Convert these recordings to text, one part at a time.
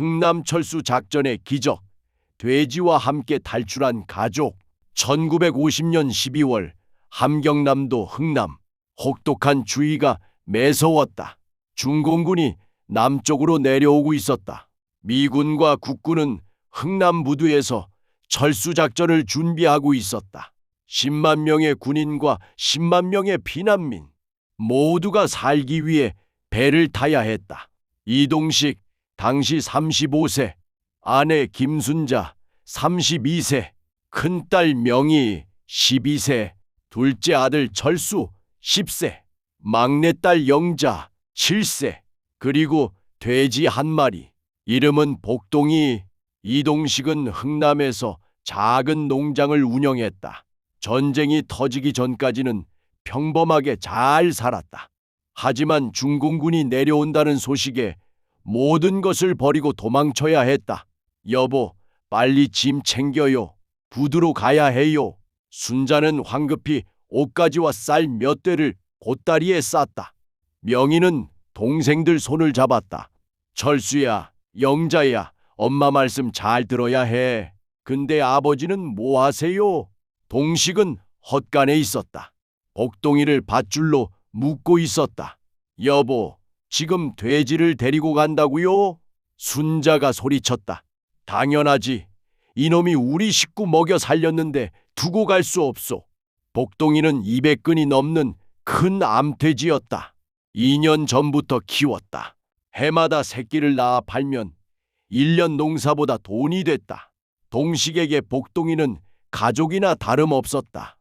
흥남철수 작전의 기적, 돼지와 함께 탈출한 가족. 1950년 12월 함경남도 흥남. 혹독한 추위가 매서웠다. 중공군이 남쪽으로 내려오고 있었다. 미군과 국군은 흥남 부두에서 철수작전을 준비하고 있었다. 10만 명의 군인과 10만 명의 피난민 모두가 살기 위해 배를 타야 했다. 이동식 당시 35세, 아내 김순자 32세, 큰딸 명희 12세, 둘째 아들 철수 10세, 막내딸 영자 7세, 그리고 돼지 한 마리, 이름은 복동이. 이동식은 흥남에서 작은 농장을 운영했다. 전쟁이 터지기 전까지는 평범하게 잘 살았다. 하지만 중공군이 내려온다는 소식에 모든 것을 버리고 도망쳐야 했다. 여보, 빨리 짐 챙겨요. 부두로 가야 해요. 순자는 황급히 옷가지와 쌀 몇 대를 보따리에 쌌다. 명희는 동생들 손을 잡았다. 철수야, 영자야, 엄마 말씀 잘 들어야 해. 근데 아버지는 뭐 하세요? 동식은 헛간에 있었다. 복동이를 밧줄로 묶고 있었다. 여보, 지금 돼지를 데리고 간다고요? 순자가 소리쳤다. 당연하지. 이놈이 우리 식구 먹여 살렸는데 두고 갈 수 없소. 복동이는 200근이 넘는 큰 암돼지였다. 2년 전부터 키웠다. 해마다 새끼를 낳아 팔면 1년 농사보다 돈이 됐다. 동식에게 복동이는 가족이나 다름없었다.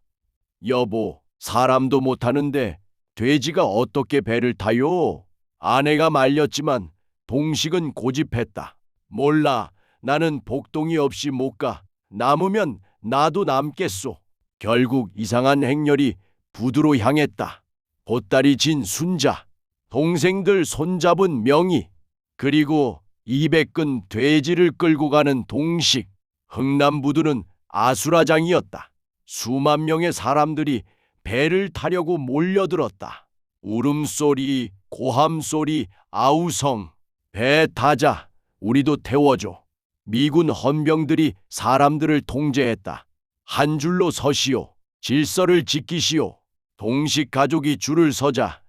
여보, 사람도 못하는데 돼지가 어떻게 배를 타요? 아내가 말렸지만 동식은 고집했다. 몰라, 나는 복동이 없이 못 가. 남으면 나도 남겠소. 결국 이상한 행렬이 부두로 향했다. 보따리 진 순자, 동생들 손잡은 명희, 그리고 200근 돼지를 끌고 가는 동식. 흥남 부두는 아수라장이었다. 수만 명의 사람들이 배를 타려고 몰려들었다. 울음소리, 고함소리, 아우성. 배 타자, 우리도 태워줘. 미군 헌병들이 사람들을 통제했다. 한 줄로 서시오. 질서를 지키시오. 동식 가족이 줄을 서자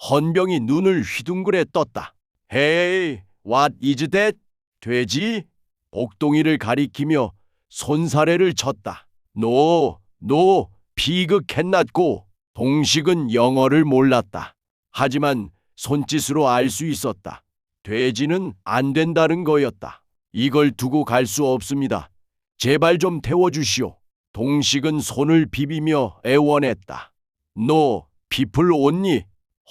헌병이 눈을 휘둥그레 떴다. Hey, what is that? 돼지? 복동이를 가리키며 손사래를 쳤다. No, no, pig cannot go. 동식은 영어를 몰랐다. 하지만 손짓으로 알 수 있었다. 돼지는 안 된다는 거였다. 이걸 두고 갈 수 없습니다. 제발 좀 태워주시오. 동식은 손을 비비며 애원했다. No, people only.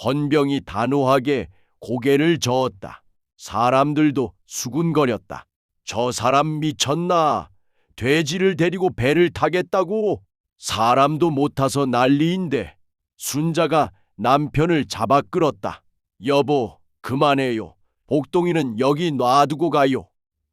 헌병이 단호하게 고개를 저었다. 사람들도 수군거렸다. 저 사람 미쳤나? 돼지를 데리고 배를 타겠다고? 사람도 못 타서 난리인데. 순자가 남편을 잡아 끌었다. 여보, 그만해요. 복동이는 여기 놔두고 가요.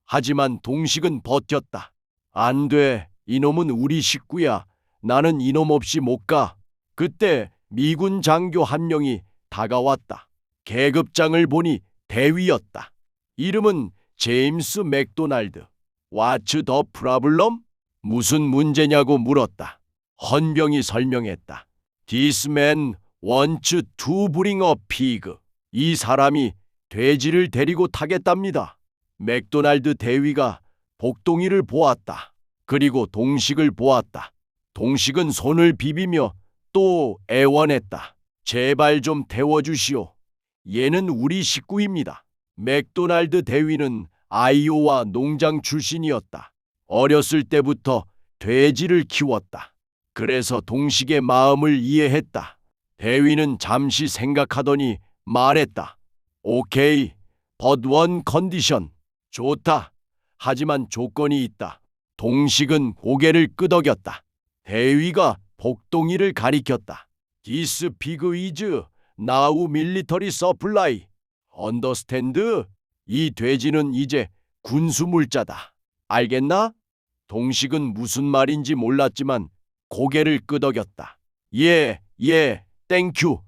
하지만 동식은 버텼다. 안 돼. 이놈은 우리 식구야. 나는 이놈 없이 못 가. 그때 미군 장교 한 명이 다가왔다. 계급장을 보니 대위였다. 이름은 제임스 맥도날드. What's the problem? 무슨 문제냐고 물었다. 헌병이 설명했다. This man wants to bring a pig. 이 사람이 돼지를 데리고 타겠답니다. 맥도날드 대위가 복동이를 보았다. 그리고 동식을 보았다. 동식은 손을 비비며 또 애원했다. 제발 좀 태워주시오. 얘는 우리 식구입니다. 맥도날드 대위는 아이오와 농장 출신이었다. 어렸을 때부터 돼지를 키웠다. 그래서 동식의 마음을 이해했다. 대위는 잠시 생각하더니 말했다. 오케이, but one condition. 좋다. 하지만 조건이 있다. 동식은 고개를 끄덕였다. 대위가 복동이를 가리켰다. This pig is now military supply. Understand? 이 돼지는 이제 군수물자다. 알겠나? 동식은 무슨 말인지 몰랐지만 고개를 끄덕였다. 예, 땡큐.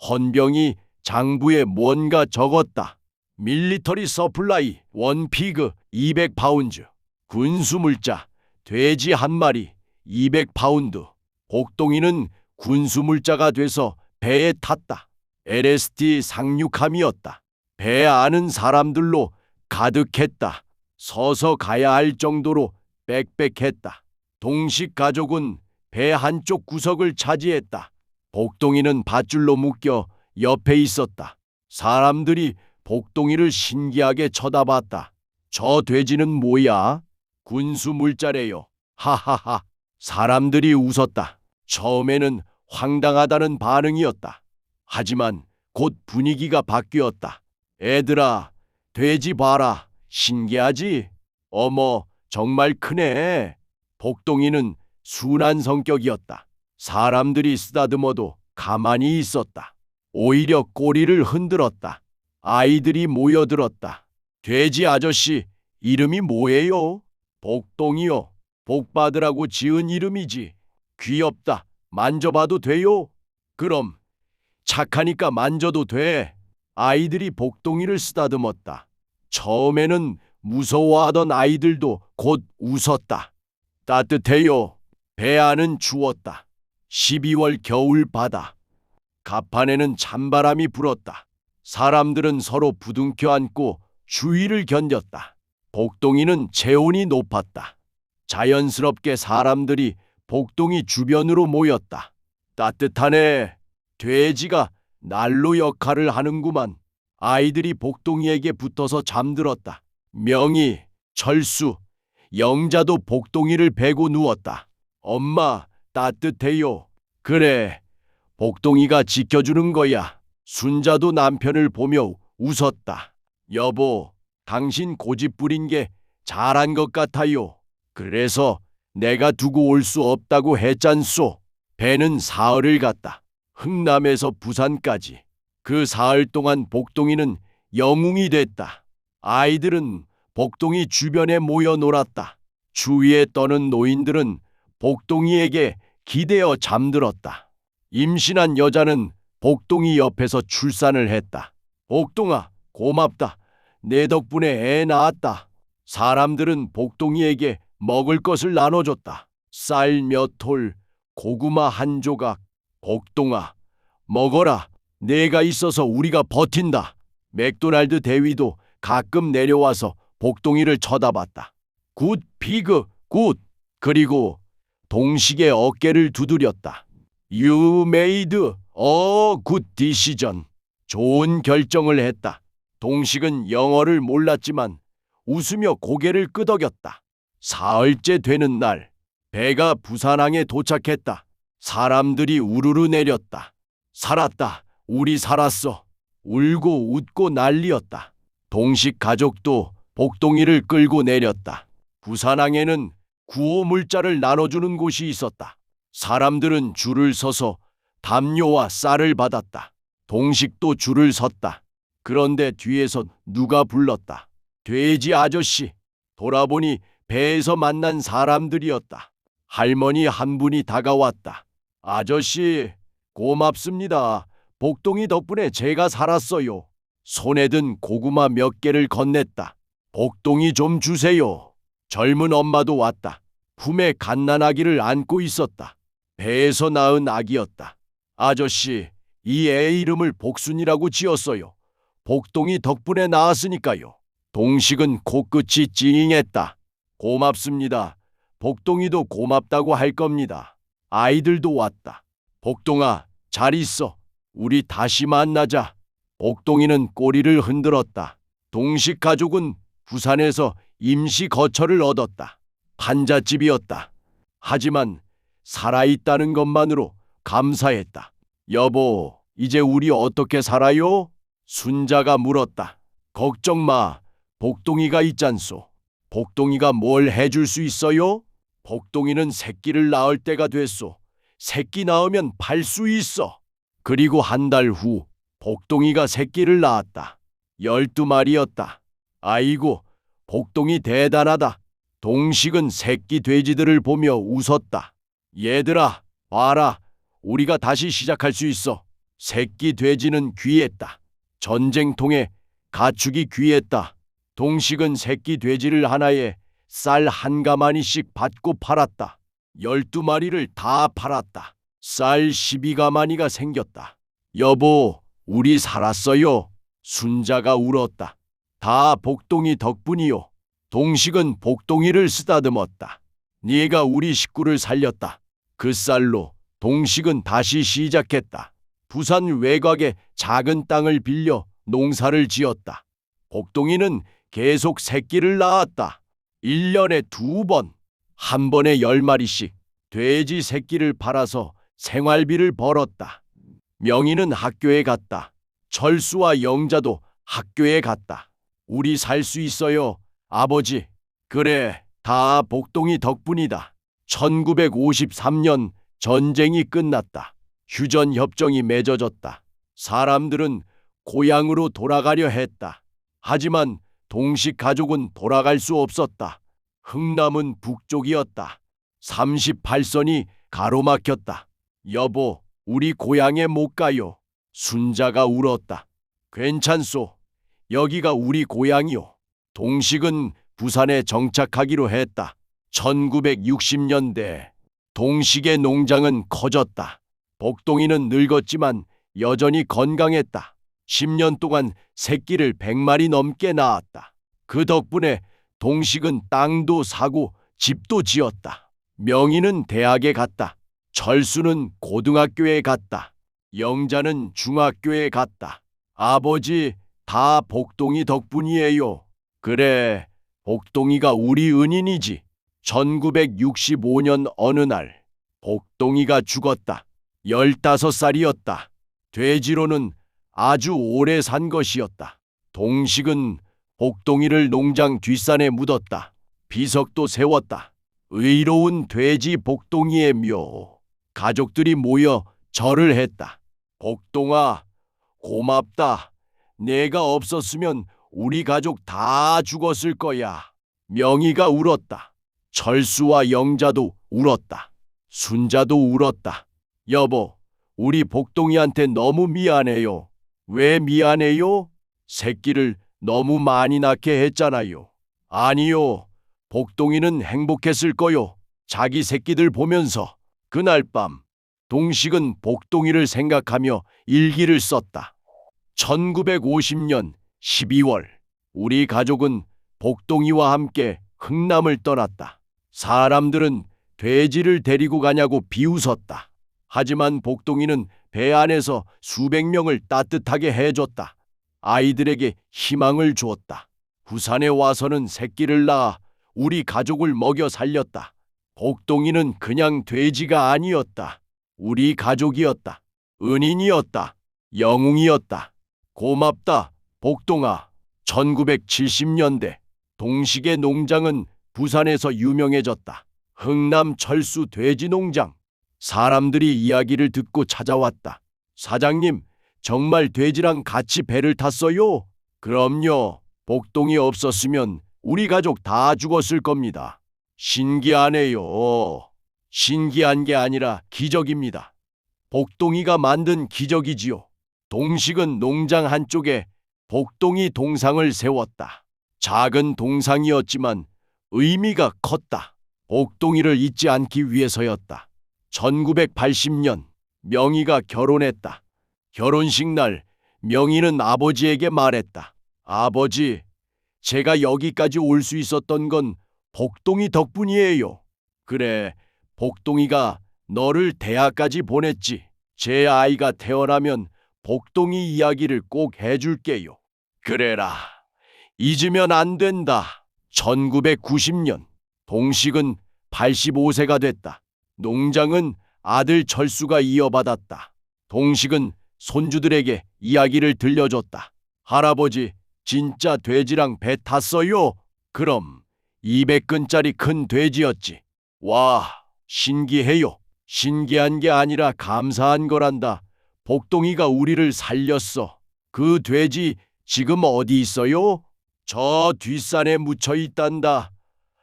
헌병이 장부에 뭔가 적었다. 밀리터리 서플라이 원 피그 200파운드. 군수물자 돼지 한 마리 200파운드. 복동이는 군수물자가 돼서 배에 탔다. LSD 상륙함이었다. 배 안은 사람들로 가득했다. 서서 가야 할 정도로 빽빽했다. 동식 가족은 배 한쪽 구석을 차지했다. 복동이는 밧줄로 묶여 옆에 있었다. 사람들이 복동이를 신기하게 쳐다봤다. 저 돼지는 뭐야? 군수 물자래요. 하하하. 사람들이 웃었다. 처음에는 황당하다는 반응이었다. 하지만 곧 분위기가 바뀌었다. 애들아, 돼지 봐라. 신기하지? 어머, 정말 크네. 복동이는 순한 성격이었다. 사람들이 쓰다듬어도 가만히 있었다. 오히려 꼬리를 흔들었다. 아이들이 모여들었다. 돼지 아저씨, 이름이 뭐예요? 복동이요. 복받으라고 지은 이름이지. 귀엽다. 만져봐도 돼요? 그럼 착하니까 만져도 돼. 아이들이 복동이를 쓰다듬었다. 처음에는 무서워하던 아이들도 곧 웃었다. 따뜻해요. 배 안은 추웠다. 12월 겨울 바다. 갑판에는 찬바람이 불었다. 사람들은 서로 부둥켜 안고 추위를 견뎠다. 복동이는 체온이 높았다. 자연스럽게 사람들이 복동이 주변으로 모였다. 따뜻하네. 돼지가 난로 역할을 하는구만. 아이들이 복동이에게 붙어서 잠들었다. 명희, 철수, 영자도 복동이를 베고 누웠다. 엄마, 따뜻해요. 그래, 복동이가 지켜주는 거야. 순자도 남편을 보며 웃었다. 여보, 당신 고집 부린 게 잘한 것 같아요. 그래서 내가 두고 올 수 없다고 했잖소. 배는 사흘을 갔다. 흥남에서 부산까지. 그 사흘 동안 복동이는 영웅이 됐다. 아이들은 복동이 주변에 모여 놀았다. 주위에 떠는 노인들은 복동이에게 기대어 잠들었다. 임신한 여자는 복동이 옆에서 출산을 했다. 복동아, 고맙다. 내 덕분에 애 낳았다. 사람들은 복동이에게 먹을 것을 나눠줬다. 쌀 몇 톨, 고구마 한 조각. 복동아, 먹어라. 내가 있어서 우리가 버틴다. 맥도날드 대위도 가끔 내려와서 복동이를 쳐다봤다. 굿 피그, 굿. 그리고 동식의 어깨를 두드렸다. You made a good decision. 좋은 결정을 했다. 동식은 영어를 몰랐지만 웃으며 고개를 끄덕였다. 사흘째 되는 날, 배가 부산항에 도착했다. 사람들이 우르르 내렸다. 살았다. 우리 살았어. 울고 웃고 난리였다. 동식 가족도 복동이를 끌고 내렸다. 부산항에는 구호물자를 나눠주는 곳이 있었다. 사람들은 줄을 서서 담요와 쌀을 받았다. 동식도 줄을 섰다. 그런데 뒤에서 누가 불렀다. 돼지 아저씨. 돌아보니 배에서 만난 사람들이었다. 할머니 한 분이 다가왔다. 아저씨, 고맙습니다. 복동이 덕분에 제가 살았어요. 손에 든 고구마 몇 개를 건넸다. 복동이 좀 주세요. 젊은 엄마도 왔다. 품에 갓난아기를 안고 있었다. 배에서 낳은 아기였다. 아저씨, 이 애 이름을 복순이라고 지었어요. 복동이 덕분에 낳았으니까요. 동식은 코끝이 찡했다. 고맙습니다. 복동이도 고맙다고 할 겁니다. 아이들도 왔다. 복동아, 잘 있어. 우리 다시 만나자. 복동이는 꼬리를 흔들었다. 동식 가족은 부산에서 임시 거처를 얻었다. 판잣집이었다. 하지만 살아있다는 것만으로 감사했다. 여보, 이제 우리 어떻게 살아요? 순자가 물었다. 걱정 마. 복동이가 있잖소. 복동이가 뭘 해줄 수 있어요? 복동이는 새끼를 낳을 때가 됐소. 새끼 낳으면 팔 수 있어. 그리고 한 달 후 복동이가 새끼를 낳았다. 12마리였다. 아이고, 복동이 대단하다. 동식은 새끼 돼지들을 보며 웃었다. 얘들아, 봐라. 우리가 다시 시작할 수 있어. 새끼 돼지는 귀했다. 전쟁통에 가축이 귀했다. 동식은 새끼 돼지를 하나에 쌀 한 가마니씩 받고 팔았다. 12마리를 다 팔았다. 쌀 12가마니가 생겼다. 여보, 우리 살았어요. 순자가 울었다. 다 복동이 덕분이요. 동식은 복동이를 쓰다듬었다. 네가 우리 식구를 살렸다. 그 쌀로 동식은 다시 시작했다. 부산 외곽에 작은 땅을 빌려 농사를 지었다. 복동이는 계속 새끼를 낳았다. 1년에 2번, 한 번에 10마리씩 돼지 새끼를 팔아서 생활비를 벌었다. 명희는 학교에 갔다. 철수와 영자도 학교에 갔다. 우리 살 수 있어요, 아버지. 그래, 다 복동이 덕분이다. 1953년 전쟁이 끝났다. 휴전협정이 맺어졌다. 사람들은 고향으로 돌아가려 했다. 하지만 동식 가족은 돌아갈 수 없었다. 흥남은 북쪽이었다. 38선이 가로막혔다. 여보, 우리 고향에 못 가요. 순자가 울었다. 괜찮소. 여기가 우리 고향이요. 동식은 부산에 정착하기로 했다. 1960년대 동식의 농장은 커졌다. 복동이는 늙었지만 여전히 건강했다. 10년 동안 새끼를 100마리 넘게 낳았다. 그 덕분에 동식은 땅도 사고 집도 지었다. 명희는 대학에 갔다. 철수는 고등학교에 갔다. 영자는 중학교에 갔다. 아버지, 다 복동이 덕분이에요. 그래, 복동이가 우리 은인이지. 1965년 어느 날 복동이가 죽었다. 15살이었다. 돼지로는 아주 오래 산 것이었다. 동식은 복동이를 농장 뒷산에 묻었다. 비석도 세웠다. 의로운 돼지 복동이의 묘. 가족들이 모여 절을 했다. 복동아, 고맙다. 내가 없었으면 우리 가족 다 죽었을 거야. 명희가 울었다. 철수와 영자도 울었다. 순자도 울었다. 여보, 우리 복동이한테 너무 미안해요. 왜 미안해요? 새끼를 너무 많이 낳게 했잖아요. 아니요. 복동이는 행복했을 거요. 자기 새끼들 보면서. 그날 밤 동식은 복동이를 생각하며 일기를 썼다. 1950년 12월 우리 가족은 복동이와 함께 흥남을 떠났다. 사람들은 돼지를 데리고 가냐고 비웃었다. 하지만 복동이는 배 안에서 수백 명을 따뜻하게 해줬다. 아이들에게 희망을 주었다. 부산에 와서는 새끼를 낳아 우리 가족을 먹여 살렸다. 복동이는 그냥 돼지가 아니었다. 우리 가족이었다. 은인이었다. 영웅이었다. 고맙다, 복동아. 1970년대 동식의 농장은 부산에서 유명해졌다. 흥남 철수 돼지 농장. 사람들이 이야기를 듣고 찾아왔다. 사장님, 정말 돼지랑 같이 배를 탔어요? 그럼요. 복동이 없었으면 우리 가족 다 죽었을 겁니다. 신기하네요. 신기한 게 아니라 기적입니다. 복동이가 만든 기적이지요. 동식은 농장 한쪽에 복동이 동상을 세웠다. 작은 동상이었지만 의미가 컸다. 복동이를 잊지 않기 위해서였다. 1980년 명희가 결혼했다. 결혼식 날 명희는 아버지에게 말했다. 아버지, 제가 여기까지 올 수 있었던 건 복동이 덕분이에요. 그래, 복동이가 너를 대학까지 보냈지. 제 아이가 태어나면 복동이 이야기를 꼭 해줄게요. 그래라. 잊으면 안 된다. 1990년 동식은 85세가 됐다. 농장은 아들 철수가 이어받았다. 동식은 손주들에게 이야기를 들려줬다. 할아버지, 진짜 돼지랑 배 탔어요? 그럼 200근짜리 큰 돼지였지. 와, 신기해요. 신기한 게 아니라 감사한 거란다. 복동이가 우리를 살렸어. 그 돼지 지금 어디 있어요? 저 뒷산에 묻혀 있단다.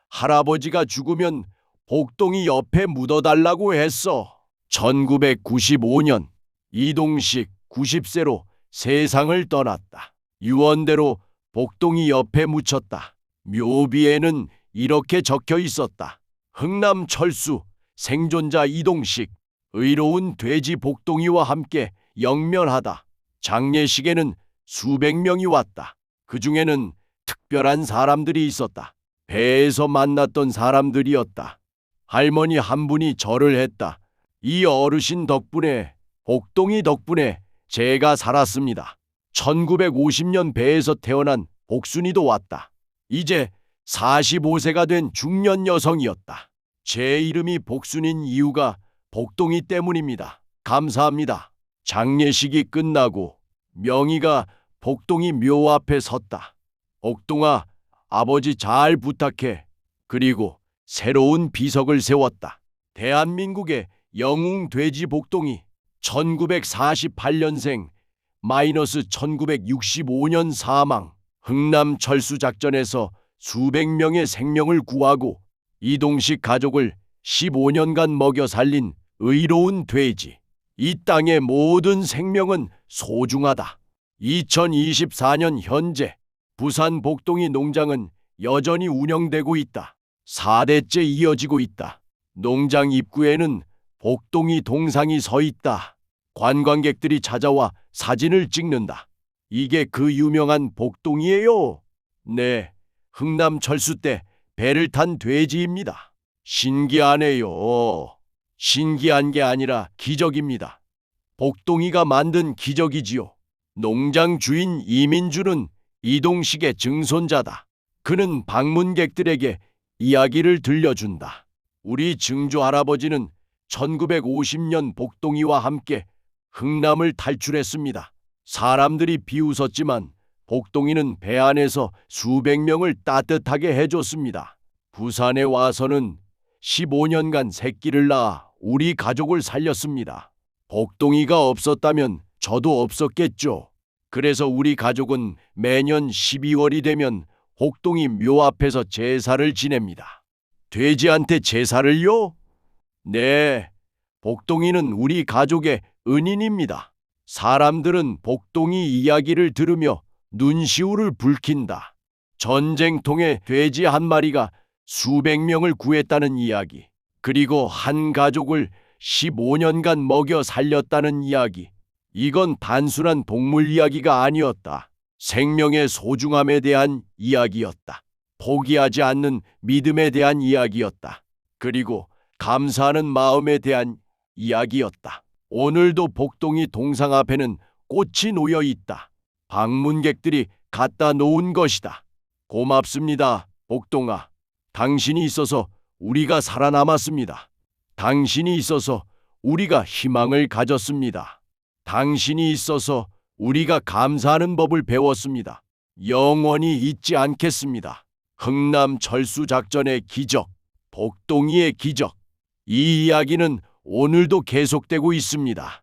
할아버지가 죽으면 복동이 옆에 묻어달라고 했어. 1995년 이동식 90세로 세상을 떠났다. 유언대로 복동이 옆에 묻혔다. 묘비에는 이렇게 적혀 있었다. 흥남 철수, 생존자 이동식, 의로운 돼지 복동이와 함께 영면하다. 장례식에는 수백 명이 왔다. 그 중에는 특별한 사람들이 있었다. 배에서 만났던 사람들이었다. 할머니 한 분이 절을 했다. 이 어르신 덕분에, 복동이 덕분에 제가 살았습니다. 1950년 배에서 태어난 복순이도 왔다. 이제 45세가 된 중년 여성이었다. 제 이름이 복순인 이유가 복동이 때문입니다. 감사합니다. 장례식이 끝나고 명희가 복동이 묘 앞에 섰다. 복동아, 아버지 잘 부탁해. 그리고 새로운 비석을 세웠다. 대한민국의 영웅 돼지 복동이 1948년생 마이너스 1965년 사망. 흥남 철수 작전에서 수백 명의 생명을 구하고 이동식 가족을 15년간 먹여 살린 의로운 돼지. 이 땅의 모든 생명은 소중하다. 2024년 현재 부산 복동이 농장은 여전히 운영되고 있다. 4대째 이어지고 있다. 농장 입구에는 복동이 동상이 서 있다. 관광객들이 찾아와 사진을 찍는다. 이게 그 유명한 복동이에요. 네, 흥남 철수 때 배를 탄 돼지입니다. 신기하네요. 신기한 게 아니라 기적입니다. 복동이가 만든 기적이지요. 농장 주인 이민주는 이동식의 증손자다. 그는 방문객들에게 이야기를 들려준다. 우리 증조 할아버지는 1950년 복동이와 함께 흥남을 탈출했습니다. 사람들이 비웃었지만 복동이는 배 안에서 수백 명을 따뜻하게 해줬습니다. 부산에 와서는 15년간 새끼를 낳아 우리 가족을 살렸습니다. 복동이가 없었다면 저도 없었겠죠. 그래서 우리 가족은 매년 12월이 되면 복동이 묘 앞에서 제사를 지냅니다. 돼지한테 제사를요? 네, 복동이는 우리 가족의 은인입니다. 사람들은 복동이 이야기를 들으며 눈시울을 붉힌다. 전쟁통에 돼지 한 마리가 수백 명을 구했다는 이야기, 그리고 한 가족을 15년간 먹여 살렸다는 이야기. 이건 단순한 동물 이야기가 아니었다. 생명의 소중함에 대한 이야기였다. 포기하지 않는 믿음에 대한 이야기였다. 그리고 감사하는 마음에 대한 이야기였다. 오늘도 복동이 동상 앞에는 꽃이 놓여 있다. 방문객들이 갖다 놓은 것이다. 고맙습니다, 복동아. 당신이 있어서 우리가 살아남았습니다. 당신이 있어서 우리가 희망을 가졌습니다. 당신이 있어서 우리가 감사하는 법을 배웠습니다. 영원히 잊지 않겠습니다. 흥남 철수 작전의 기적, 복동이의 기적. 이 이야기는 오늘도 계속되고 있습니다.